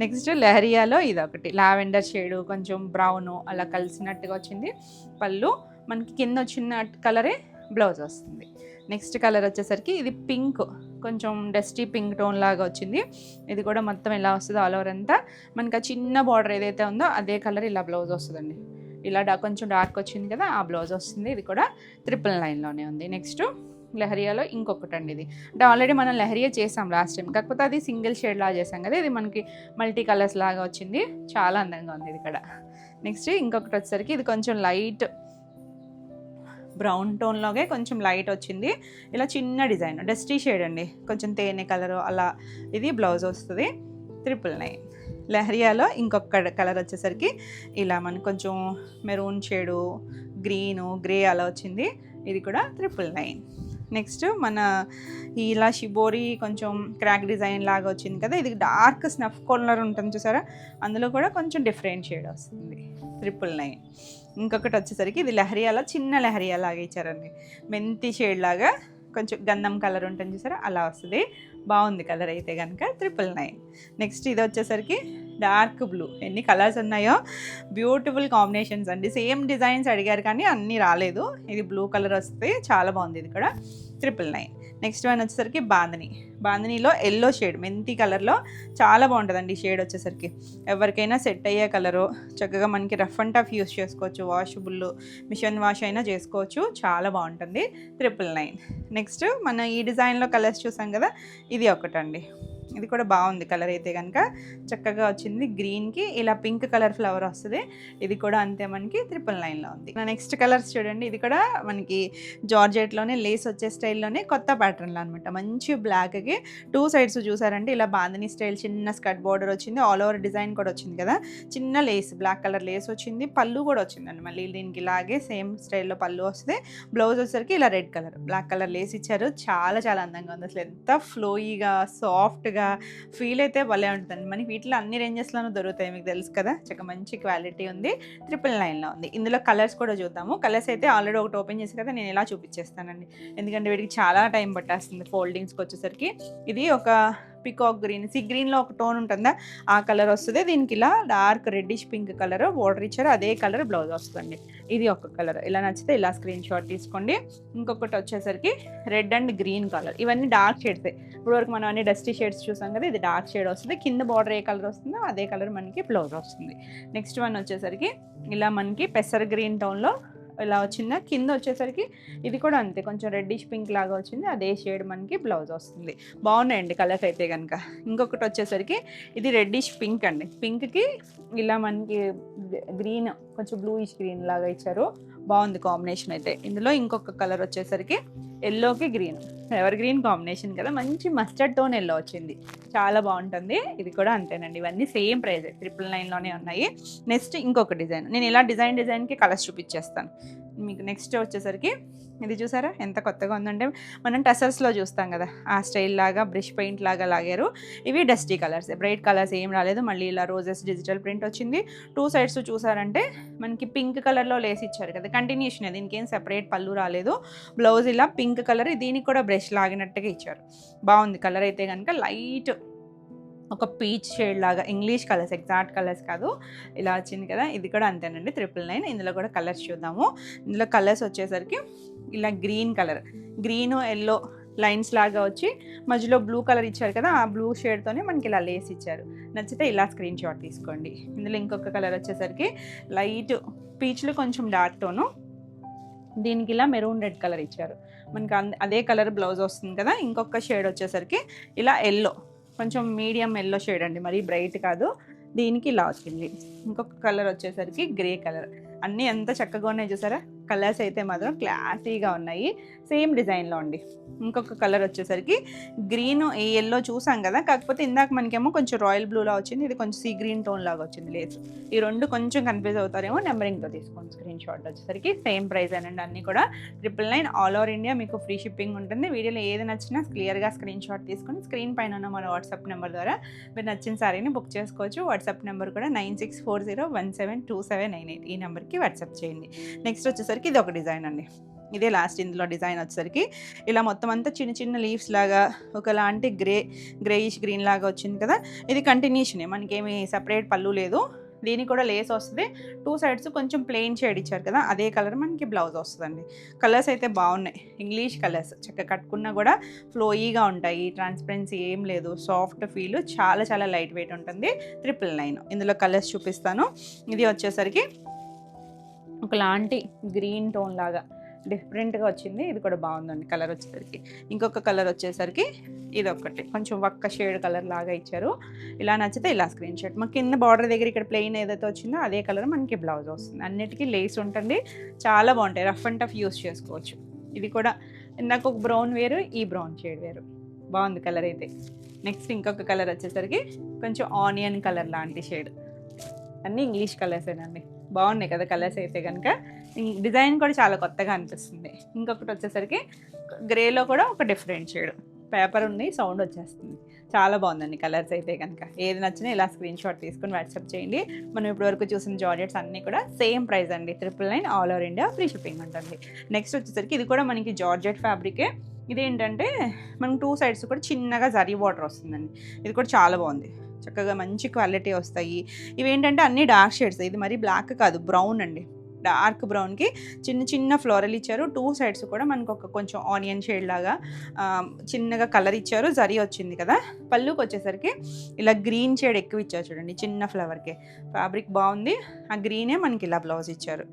నెక్స్ట్ లెహరియాలో ఇది ఒకటి లావెండర్ షేడు, కొంచెం బ్రౌను అలా కలిసినట్టుగా వచ్చింది. పళ్ళు మనకి కింద వచ్చిన కలరే బ్లౌజ్ వస్తుంది. నెక్స్ట్ కలర్ వచ్చేసరికి ఇది పింక్, కొంచెం డస్టీ పింక్ టోన్ లాగా వచ్చింది. ఇది కూడా మొత్తం ఎలా వస్తుందో ఆల్ ఓవర్ అంతా మనకి ఆ చిన్న బార్డర్ ఏదైతే ఉందో అదే కలర్ ఇలా బ్లౌజ్ వస్తుందండి. ఇలా కొంచెం డార్క్ వచ్చింది కదా, ఆ బ్లౌజ్ వస్తుంది. ఇది కూడా 999లోనే ఉంది. నెక్స్ట్ లెహరియాలో ఇంకొకటి అండి, ఇది అంటే ఆల్రెడీ మనం లెహరియా చేసాం లాస్ట్ టైం, కాకపోతే అది సింగిల్ షేడ్ లాగా చేసాం కదా, ఇది మనకి మల్టీ కలర్స్ లాగా వచ్చింది, చాలా అందంగా ఉంది ఇది కూడా. నెక్స్ట్ ఇంకొకటి వచ్చేసరికి ఇది కొంచెం లైట్ బ్రౌన్ టోన్లోగే కొంచెం లైట్ వచ్చింది. ఇలా చిన్న డిజైన్ డస్టీ షేడ్ అండి, కొంచెం తేనె కలరు అలా. ఇది బ్లౌజ్ వస్తుంది. 999. లెహరియాలో ఇంకొక కలర్ వచ్చేసరికి ఇలా మనకు కొంచెం మెరూన్ షేడు, గ్రీను, గ్రే అలా వచ్చింది. ఇది కూడా 999. నెక్స్ట్ మన ఇలా షిబోరి కొంచెం క్రాక్ డిజైన్ లాగా వచ్చింది కదా, ఇది డార్క్ స్నఫ్ కలర్ ఉంటుంది చూసారా, అందులో కూడా కొంచెం డిఫరెంట్ షేడ్ వస్తుంది. 999. ఇంకొకటి వచ్చేసరికి ఇది లెహరియాలో చిన్న లెహరియా లాగా ఇచ్చారండి, మెంతి షేడ్ లాగా కొంచెం గంధం కలర్ ఉంటుంది చూసారా, అలా వస్తుంది. బాగుంది కలర్ అయితే కనుక. 999. నెక్స్ట్ ఇది వచ్చేసరికి డార్క్ బ్లూ, ఎన్ని కలర్స్ ఉన్నాయో, బ్యూటిఫుల్ కాంబినేషన్స్ అండి. సేమ్ డిజైన్స్ అడిగారు కానీ అన్నీ రాలేదు. ఇది బ్లూ కలర్ వస్తుంది, చాలా బాగుంది ఇది కూడా. 999. నెక్స్ట్ వన్ వచ్చేసరికి బాందినీలో ఎల్లో షేడ్, మెంతి కలర్లో చాలా బాగుంటుందండి ఈ షేడ్ వచ్చేసరికి. ఎవరికైనా సెట్ అయ్యే కలరు, చక్కగా మనకి రఫ్ అండ్ టఫ్ యూస్ చేసుకోవచ్చు, వాషబుల్ మిషన్ వాష్ అయినా చేసుకోవచ్చు, చాలా బాగుంటుంది. 999. నెక్స్ట్ మన ఈ డిజైన్లో కలర్స్ చూసాం కదా, ఇది ఒకటండి, ఇది కూడా బాగుంది కలర్ అయితే కనుక, చక్కగా వచ్చింది. గ్రీన్కి ఇలా పింక్ కలర్ ఫ్లవర్ వస్తుంది. ఇది కూడా అంతే మనకి 999లో ఉంది. నెక్స్ట్ కలర్స్ చూడండి, ఇది కూడా మనకి జార్జెట్లోనే లేస్ వచ్చే స్టైల్లోనే కొత్త ప్యాటర్న్లో అనమాట. మంచి బ్లాక్కి 2 సైడ్స్ చూసారంటే ఇలా బాందిని స్టైల్ చిన్న స్కర్ట్ బార్డర్ వచ్చింది, ఆల్ ఓవర్ డిజైన్ కూడా వచ్చింది కదా, చిన్న లేస్ బ్లాక్ కలర్ లేస్ వచ్చింది. పళ్ళు కూడా వచ్చిందండి మళ్ళీ దీనికి ఇలాగే సేమ్ స్టైల్లో పళ్ళు వస్తుంది. బ్లౌజ్ వచ్చేసరికి ఇలా red colour black colour lace ఇచ్చారు, చాలా చాలా అందంగా ఉంది. అసలు ఎంత ఫ్లోయిగా సాఫ్ట్గా ఫీల్ అయితే భలే ఉంటుందండి. మనకి వీటిలో అన్ని రేంజెస్లోనూ దొరుకుతాయి, మీకు తెలుసు కదా, చక్కగా మంచి క్వాలిటీ ఉంది. 999లో ఉంది. ఇందులో కలర్స్ కూడా చూద్దాము. కలర్స్ అయితే ఆల్రెడీ ఒకటి ఓపెన్ చేసి కదా, నేను ఇలా చూపించేస్తానండి, ఎందుకంటే వీటికి చాలా టైం పట్టేస్తుంది ఫోల్డింగ్స్కి వచ్చేసరికి. ఇది ఒక పికాక్ గ్రీన్, సీ గ్రీన్లో ఒక టోన్ ఉంటుందా, ఆ కలర్ వస్తుంది. దీనికి ఇలా dark reddish pink colour border ఇచ్చారు, అదే కలర్ బ్లౌజ్ వస్తుంది. ఇది ఒక కలర్, ఇలా నచ్చితే ఇలా స్క్రీన్ షాట్ తీసుకోండి. ఇంకొకటి వచ్చేసరికి రెడ్ అండ్ గ్రీన్ కలర్, ఇవన్నీ డార్క్ షేడ్సే. ఇప్పటివరకు మనం అన్ని డస్టీ షేడ్స్ చూసాం కదా, ఇది డార్క్ షేడ్ వస్తుంది. కింద బార్డర్ ఏ కలర్ వస్తుందో అదే కలర్ మనకి బ్లౌజ్ వస్తుంది. నెక్స్ట్ వన్ వచ్చేసరికి ఇలా మనకి పెసర్ గ్రీన్ టోన్లో ఇలా వచ్చిందా, కింద వచ్చేసరికి ఇది కూడా అంతే కొంచెం రెడ్డిష్ పింక్ లాగా వచ్చింది, అదే షేడ్ మనకి బ్లౌజ్ వస్తుంది. బాగున్నాయండి కలర్స్ అయితే కనుక. ఇంకొకటి వచ్చేసరికి ఇది రెడ్డిష్ పింక్ అండి, పింక్కి ఇలా మనకి గ్రీన్ కొంచెం బ్లూయిష్ గ్రీన్ లాగా ఇచ్చారు, బాగుంది కాంబినేషన్ అయితే. ఇందులో ఇంకొక కలర్ వచ్చేసరికి ఎల్లోకి గ్రీన్, ఎవర్ గ్రీన్ కాంబినేషన్ కదా, మంచి మస్టర్డ్ టోన్ ఎల్లో వచ్చింది, చాలా బాగుంటుంది. ఇది కూడా అంతేనండి, ఇవన్నీ సేమ్ ప్రైస్ 999లోనే ఉన్నాయి. నెక్స్ట్ ఇంకొక డిజైన్, నేను ఇలా డిజైన్కి కలర్స్ చూపించేస్తాను మీకు. నెక్స్ట్ వచ్చేసరికి ఇది చూసారా ఎంత కొత్తగా ఉందంటే, మనం టసల్స్లో చూస్తాం కదా ఆ స్టైల్ లాగా బ్రష్ పెయింట్ లాగా లాగారు. ఇవి డస్టీ కలర్స్, బ్రైట్ కలర్స్ ఏం రాలేదు. మళ్ళీ ఇలా రోజెస్ డిజిటల్ ప్రింట్ వచ్చింది. 2 సైడ్స్ చూసారంటే మనకి పింక్ కలర్లో లేస్ ఇచ్చారు కదా, కంటిన్యూషన్, దీనికి ఏం సెపరేట్ పళ్ళు రాలేదు. బ్లౌజ్ ఇలా పింక్ కలర్, దీనికి కూడా బ్రష్ లాగినట్టుగా ఇచ్చారు, బాగుంది కలర్ అయితే కనుక. లైట్ ఒక పీచ్ షేడ్ లాగా, ఇంగ్లీష్ కలర్స్, ఎగ్జాక్ట్ కలర్స్ కాదు, ఇలా వచ్చింది కదా. ఇది కూడా అంతేనండి 999. ఇందులో కూడా కలర్స్ చూద్దాము. ఇందులో కలర్స్ వచ్చేసరికి ఇలా green colour, green yellow lines లాగా వచ్చి మధ్యలో బ్లూ కలర్ ఇచ్చారు కదా, ఆ బ్లూ షేడ్తోనే మనకి ఇలా లేస్ ఇచ్చారు. నచ్చితే ఇలా స్క్రీన్ షాట్ తీసుకోండి. ఇందులో ఇంకొక కలర్ వచ్చేసరికి లైట్ పీచ్లో కొంచెం డార్క్ టోను, దీనికి ఇలా మెరూన్ రెడ్ కలర్ ఇచ్చారు మనకి, అదే కలర్ బ్లౌజ్ వస్తుంది కదా. ఇంకొక షేడ్ వచ్చేసరికి ఇలా ఎల్లో, కొంచెం మీడియం ఎల్లో షేడ్ అండి, మరీ బ్రైట్ కాదు. దీనికి ఇలా వచ్చింది. ఇంకొక కలర్ వచ్చేసరికి గ్రే కలర్. అన్నీ ఎంత చక్కగా ఉన్నాయి చూసారా. కలర్స్ అయితే మాత్రం క్లాసీగా ఉన్నాయి. సేమ్ డిజైన్లో అండి. ఇంకొక కలర్ వచ్చేసరికి గ్రీన్, ఈ ఎల్లో చూసాం కదా, కాకపోతే ఇందాక మనకేమో కొంచెం రాయల్ బ్లూలా వచ్చింది, ఇది కొంచెం సీ గ్రీన్ టోన్ లాగా వచ్చింది లేస్. ఈ రెండు కొంచెం కన్ఫ్యూజ్ అవుతారేమో, నెంబరింగ్తో తీసుకోండి స్క్రీన్ షాట్. వచ్చేసరికి సేమ్ ప్రైస్ అనండి. అన్నీ కూడా 999 ఆల్ ఓవర్ ఇండియా మీకు ఫ్రీ షిప్పింగ్ ఉంటుంది. వీడియోలో ఏది నచ్చినా క్లియర్గా స్క్రీన్ షాట్ తీసుకొని స్క్రీన్ పైన ఉన్న మన వాట్సాప్ నెంబర్ ద్వారా మీరు నచ్చిన సారీని బుక్ చేసుకోవచ్చు. వాట్సాప్ నెంబర్ కూడా 9640172798 ఈ నెంబర్కి వాట్సాప్ చేయండి. నెక్స్ట్ వచ్చేసరికి ఇది ఒక డిజైన్ అండి. ఇదే లాస్ట్. ఇందులో డిజైన్ వచ్చేసరికి ఇలా మొత్తం అంతా చిన్న చిన్న లీవ్స్ లాగా ఒకలాంటి గ్రేయిష్ గ్రీన్ లాగా వచ్చింది కదా. ఇది కంటిన్యూషనే, మనకేమి సపరేట్ పళ్ళు లేదు. దీనికి కూడా లేస్ వస్తుంది. 2 సైడ్స్ కొంచెం ప్లెయిన్ షేడ్ ఇచ్చారు కదా, అదే కలర్ మనకి బ్లౌజ్ వస్తుందండి. కలర్స్ అయితే బాగున్నాయి, ఇంగ్లీష్ కలర్స్. చక్కగా కట్టుకున్నా కూడా ఫ్లోయీగా ఉంటాయి, ట్రాన్స్పరెన్సీ ఏం లేదు, సాఫ్ట్ ఫీల్, చాలా చాలా లైట్ వెయిట్ ఉంటుంది. 999. ఇందులో కలర్స్ చూపిస్తాను. ఇది వచ్చేసరికి ఒకలాంటి గ్రీన్ టోన్ లాగా డిఫరెంట్గా వచ్చింది. ఇది కూడా బాగుందండి కలర్ వచ్చేసరికి. ఇంకొక కలర్ వచ్చేసరికి ఇది ఒకటి కొంచెం ఒక్క షేడ్ కలర్ లాగా ఇచ్చారు. ఇలా నచ్చితే ఇలా స్క్రీన్ షాట్. మాకు కింద బార్డర్ దగ్గర ఇక్కడ ప్లెయిన్ ఏదైతే వచ్చిందో అదే కలర్ మనకి బ్లౌజ్ వస్తుంది. అన్నిటికీ లేస్ ఉంటుంది. చాలా బాగుంటాయి, రఫ్ అండ్ టఫ్ యూస్ చేసుకోవచ్చు. ఇది కూడా ఇందాక ఒక బ్రౌన్ వేరు, ఈ బ్రౌన్ షేడ్ వేరు. బాగుంది కలర్ అయితే. నెక్స్ట్ ఇంకొక కలర్ వచ్చేసరికి కొంచెం ఆనియన్ కలర్ లాంటి షేడ్. అన్నీ ఇంగ్లీష్ కలర్సేనండి. బాగున్నాయి కదా కలర్స్ అయితే కనుక. డిజైన్ కూడా చాలా కొత్తగా అనిపిస్తుంది. ఇంకొకటి వచ్చేసరికి గ్రేలో కూడా ఒక డిఫరెంట్ షేడ్. పేపర్ ఉంది, సౌండ్ వచ్చేస్తుంది. చాలా బాగుందండి కలర్స్ అయితే కనుక. ఏది నచ్చినా ఇలా స్క్రీన్ షాట్ తీసుకుని వాట్సాప్ చేయండి. మనం ఇప్పటివరకు చూసిన జార్జెట్స్ అన్నీ కూడా సేమ్ ప్రైస్ అండి. 999 all over India free shipping ఉంటుంది. నెక్స్ట్ వచ్చేసరికి ఇది కూడా మనకి జార్జెట్ ఫ్యాబ్రికే. ఇదేంటంటే మనం 2 సైడ్స్ కూడా చిన్నగా జరీ బార్డర్ వస్తుందండి. ఇది కూడా చాలా బాగుంది, చక్కగా మంచి క్వాలిటీ వస్తాయి. ఇవేంటంటే అన్నీ డార్క్ షేడ్స్. ఇది మరి బ్లాక్ కాదు, బ్రౌన్ అండి. డార్క్ బ్రౌన్కి చిన్న చిన్న ఫ్లోరల్ ఇచ్చారు. 2 సైడ్స్ కూడా మనకు ఒక కొంచెం ఆనియన్ షేడ్ లాగా చిన్నగా కలర్ ఇచ్చారు. జరీ వచ్చింది కదా. పళ్ళుకి వచ్చేసరికి ఇలా గ్రీన్ షేడ్ ఎక్కువ ఇచ్చారు చూడండి, చిన్న ఫ్లవర్కి. ఫ్యాబ్రిక్ బాగుంది. ఆ గ్రీనే మనకి ఇలా బ్లౌజ్ ఇచ్చారు.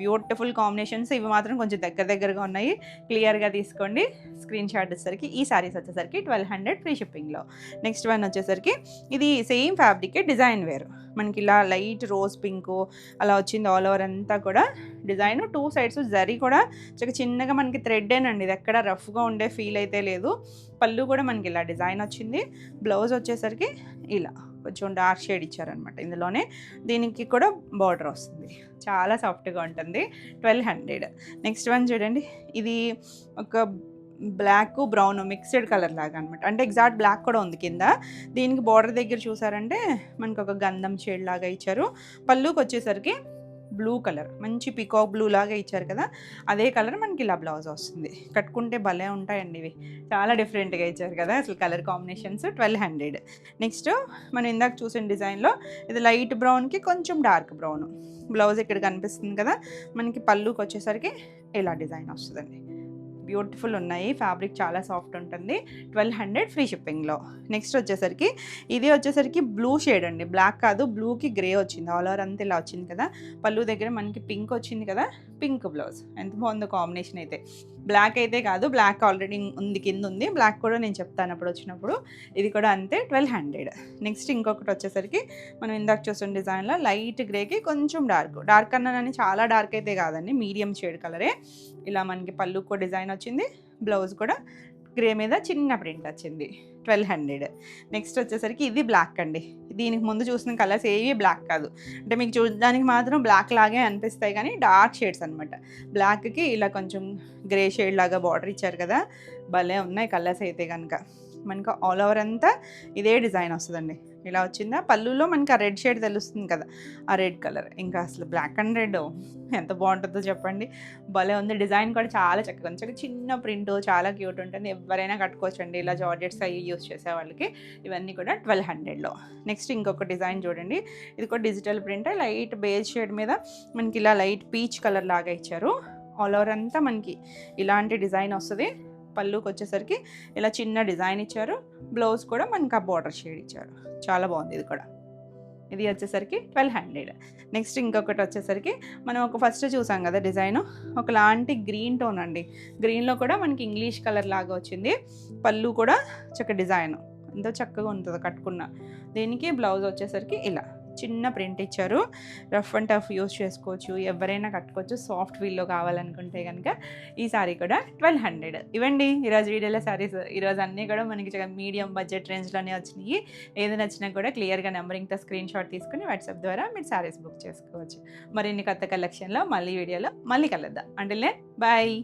Beautiful combinations. ఇవి మాత్రం కొంచెం దగ్గరగా ఉన్నాయి. క్లియర్గా తీసుకోండి స్క్రీన్ షాట్ వచ్చేసరికి. ఈ సారీస్ వచ్చేసరికి 1200 ఫ్రీ షిప్పింగ్లో. నెక్స్ట్ వన్ వచ్చేసరికి ఇది సేమ్ ఫ్యాబ్రికే, డిజైన్ వేరు. మనకి ఇలా లైట్ రోజ్ పింక్ అలా వచ్చింది. ఆల్ ఓవర్ అంతా కూడా డిజైన్. 2 సైడ్స్ జరీ కూడా చిన్నగా మనకి థ్రెడ్డేనండి. ఇది ఎక్కడ రఫ్గా ఉండే ఫీల్ అయితే లేదు. పళ్ళు కూడా మనకి ఇలా డిజైన్ వచ్చింది. బ్లౌజ్ వచ్చేసరికి ఇలా కొంచెం డార్క్ షేడ్ ఇచ్చారనమాట ఇందులోనే. దీనికి కూడా బార్డర్ వస్తుంది. చాలా సాఫ్ట్గా ఉంటుంది. 1200. నెక్స్ట్ వన్ చూడండి. ఇది ఒక బ్లాక్ బ్రౌన్ మిక్స్డ్ కలర్ లాగా అనమాట. అంటే ఎగ్జాక్ట్ బ్లాక్ కూడా ఉంది కింద. దీనికి బార్డర్ దగ్గర చూసారంటే మనకు ఒక గంధం షేడ్ లాగా ఇచ్చారు. పళ్ళుకి వచ్చేసరికి బ్లూ కలర్, మంచి పికాక్ బ్లూ లాగా ఇచ్చారు కదా, అదే కలర్ మనకి ఇలా బ్లౌజ్ వస్తుంది. కట్టుకుంటే భలే ఉంటాయండి ఇవి. చాలా డిఫరెంట్గా ఇచ్చారు కదా అసలు కలర్ కాంబినేషన్స్. 1200. నెక్స్ట్ మనం ఇందాక చూసిన డిజైన్లో ఇది లైట్ బ్రౌన్కి కొంచెం డార్క్ బ్రౌన్. బ్లౌజ్ ఇక్కడ కనిపిస్తుంది కదా. మనకి పళ్ళుకి వచ్చేసరికి ఇలా డిజైన్ వస్తుందండి. బ్యూటిఫుల్ ఉన్నాయి. ఫ్యాబ్రిక్ చాలా సాఫ్ట్ ఉంటుంది. 1200 ఫ్రీ షిప్పింగ్లో. నెక్స్ట్ వచ్చేసరికి ఇది వచ్చేసరికి బ్లూ షేడ్ అండి. బ్లాక్ కాదు, బ్లూకి గ్రే వచ్చింది. ఆల్ ఓవర్ అంతా ఇలా వచ్చింది కదా. పళ్ళు దగ్గర మనకి పింక్ వచ్చింది కదా. Pink blouse. ఎంత బాగుందో కాంబినేషన్ అయితే. బ్లాక్ అయితే కాదు, బ్లాక్ ఆల్రెడీ ఉంది, కింద ఉంది. బ్లాక్ కూడా నేను చెప్తాను అప్పుడు వచ్చినప్పుడు. ఇది కూడా అంతే 1200. నెక్స్ట్ ఇంకొకటి వచ్చేసరికి మనం ఇందాక చూసిన డిజైన్లో లైట్ గ్రేకి కొంచెం డార్క్ అన్నానని చాలా డార్క్ అయితే కాదండి, మీడియం షేడ్ కలరే. ఇలా మనకి పళ్ళు కూడా డిజైన్ వచ్చింది. బ్లౌజ్ కూడా గ్రే మీద చిన్న ప్రింట్ వచ్చింది. 1200. నెక్స్ట్ వచ్చేసరికి ఇది బ్లాక్ అండి. దీనికి ముందు చూసిన కలర్స్ ఏవి బ్లాక్ కాదు. అంటే మీకు చూడడానికి మాత్రం బ్లాక్ లాగే అనిపిస్తాయి కానీ డార్క్ షేడ్స్ అనమాట. బ్లాక్కి ఇలా కొంచెం గ్రే షేడ్ లాగా బార్డర్ ఇచ్చారు కదా. భలే ఉన్నాయి కలర్స్ అయితే కనుక. మనకు ఆల్ ఓవర్ అంతా ఇదే డిజైన్ వస్తుందండి. ఇలా వచ్చిందా. పళ్ళులో మనకి ఆ రెడ్ షేడ్ తెలుస్తుంది కదా, ఆ రెడ్ కలర్. ఇంకా అసలు బ్లాక్ అండ్ రెడ్ ఎంత బాగుంటుందో చెప్పండి. భలే ఉంది. డిజైన్ కూడా చాలా చక్కగా ఉంది. చిన్న ప్రింట్, చాలా క్యూట్ ఉంటుంది. ఎవరైనా కట్టుకోవచ్చండి ఇలా జార్జెట్స్ అవి యూస్ చేసే వాళ్ళకి. ఇవన్నీ కూడా 1200లో. నెక్స్ట్ ఇంకొక డిజైన్ చూడండి. ఇది కూడా digital print, light beige shade మీద మనకి ఇలా లైట్ పీచ్ కలర్ లాగా ఇచ్చారు. ఆల్ ఓవర్ అంతా మనకి ఇలాంటి డిజైన్ వస్తుంది. పళ్ళుకి వచ్చేసరికి ఇలా చిన్న డిజైన్ ఇచ్చారు. బ్లౌజ్ కూడా మనకి ఆ బార్డర్ షేడ్ ఇచ్చారు. చాలా బాగుంది ఇది కూడా. ఇది వచ్చేసరికి 1200. నెక్స్ట్ ఇంకొకటి వచ్చేసరికి మనం ఒక ఫస్ట్ చూసాం కదా డిజైన్, ఒకలాంటి గ్రీన్ టోన్ అండి. గ్రీన్లో కూడా మనకి ఇంగ్లీష్ కలర్ లాగా వచ్చింది. పళ్ళు కూడా చక్క డిజైన్ ఎంతో చక్కగా ఉంటుంది కట్టుకున్న. దీనికి బ్లౌజ్ వచ్చేసరికి ఇలా చిన్న ప్రింట్ ఇచ్చారు. రఫ్ అండ్ టఫ్ యూస్ చేసుకోవచ్చు, ఎవరైనా కట్టుకోవచ్చు. సాఫ్ట్ వీల్లో కావాలనుకుంటే కనుక ఈ సారీ కూడా 1200. ఇవ్వండి ఈరోజు వీడియోలో సారీస్. ఈరోజు అన్నీ కూడా మనకి మీడియం బడ్జెట్ రేంజ్లోనే వచ్చినాయి. ఏది నచ్చినా కూడా క్లియర్గా నెంబరింగ్తో స్క్రీన్ షాట్ తీసుకుని వాట్సాప్ ద్వారా మీరు సారీస్ బుక్ చేసుకోవచ్చు. మరిన్ని కొత్త కలెక్షన్లో మళ్ళీ వీడియోలో మళ్ళీ కలుద్దాం. Until then bye.